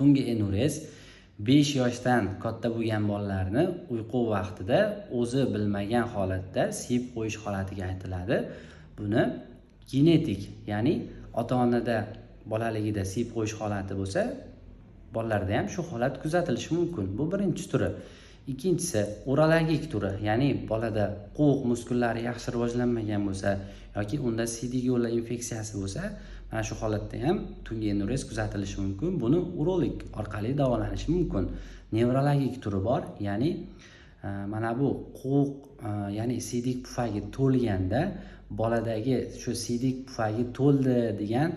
Tungi enurez 5 yoshdan katta bo'lgan bolalarni uyqu vaqtida o'zi bilmagan holatda siyib qo'yish holatiga aytiladi. Buni genetik, ya'ni ota-onada bolaligida siyib qo'yish holati bo'lsa, bolalarda ham shu holat kuzatilishi mumkin. Bu birinchi turi. Ikkinchisi urologik turi, ya'ni bolada qo'q muskullari yaxshi rivojlanmagan bo'lsa yoki unda siydik yo'llar infeksiyasi bo'lsa, mana shu holatda ham tungi enurez kuzatilishi mumkin. Buni urolog orqali davolanishi mumkin. Nevrologik turi bor, ya'ni mana bu qo'q, ya'ni siydik pufagi to'lganda boladagi shu siydik pufagi to'ldi degan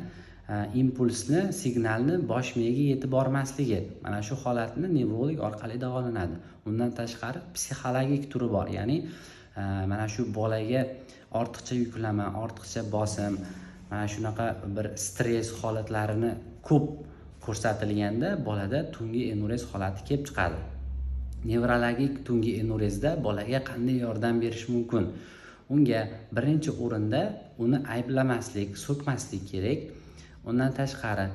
impulsni, signalni bosh miyaga yetib bormasligi. Mana shu holatni nevrolog orqali davolanadi. Undan tashqari psixologik turi bor, ya'ni mana shu bolaga ortiqcha yuklama, ortiqcha bosim, mana shunaqa bir stress holatlarini ko'p ko'rsatilganda bolada tungi enurez holati kelib chiqadi. Nevrologik tungi enurezda bolaga qanday yordam berish mumkin? Unga birinchi o'rinda uni ayblamaslik, so'kmaslik kerak. Undan tashqari,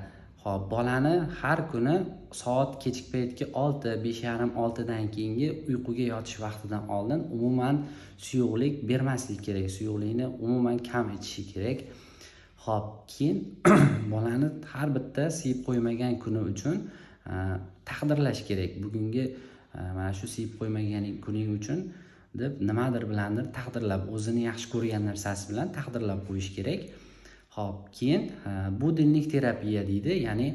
bolani har kuni soat kechki paytki 6, 5:30, 6 dan keyingi uyquga yotish vaqtidan oldin umuman suyuqlik bermaslik kerak. Suyuqlikni umuman kam ichishi kerak. Keyin bolani har bitta siyib qo'ymagan kuni uchun taqdirlash kerak. Bugungi mana shu siyib qo'ymagan kuning uchun deb nimadir bilandir taqdirlab, o'zini yaxshi ko'rgan narsasi bilan taqdirlab qo'yish kerak. Keyin bu dinlik terapiya deydi, ya'ni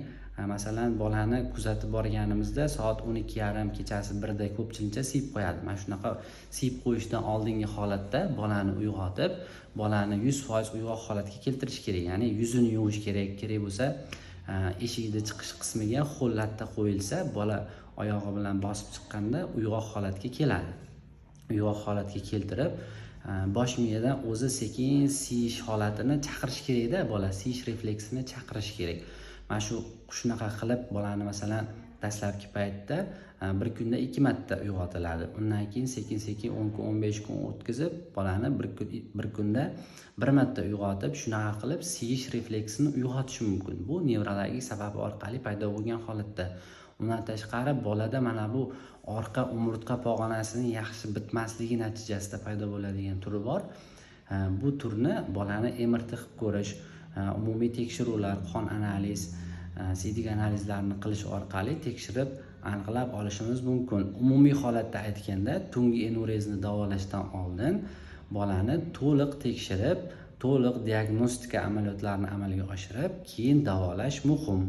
masalan bolani kuzatib borganimizda soat 12:30 kechasi 1da ko'pchilikcha siyib qo'yadi. Mana shunaqa siyib qo'yishdan oldingi holatda bolani uyg'otib, bolani 100% uyg'oq holatga keltirish kerak. Ya'ni yuzini yuvish kerak. Kerak bo'lsa, eshikni chiqish qismiga ho'l latta qo'yilsa, bola oyog'i bilan bosib chiqqanda uyg'oq holatga keladi. Uyg'oq holatga keltirib, bosh miyadan o'zi sekin siyish holatini chaqirish kerak-da, bola siyish refleksini chaqirish kerak. Mana shunaqa qilib bolani masalan dastlabki paytda bir kunda 2 marta uyg'otiladi. Undan keyin sekin-sekin 10 kun, 15 kun o'tkazib, bolani bir kunda 1 marta uyg'otib, shunaqa qilib siyish refleksini uyg'otish mumkin. Bu nevrologik sabab orqali paydo bo'lgan holatda. Undan tashqari bolada mana bu orqa umurtqa pog'onasining yaxshi bitmasligi natijasida paydo bo'ladigan turi bor. Bu turni bolani MRT qilib ko'rish, umumiy tekshiruvlar, qon analiz, siydik analizlarni qilish orqali tekshirib aniqlab olishimiz mumkin. Umumiy holatda aytganda, tungi enurezni davolashdan oldin bolani to'liq tekshirib, to'liq diagnostika amaliyotlarini amalga oshirib, keyin davolash muhim.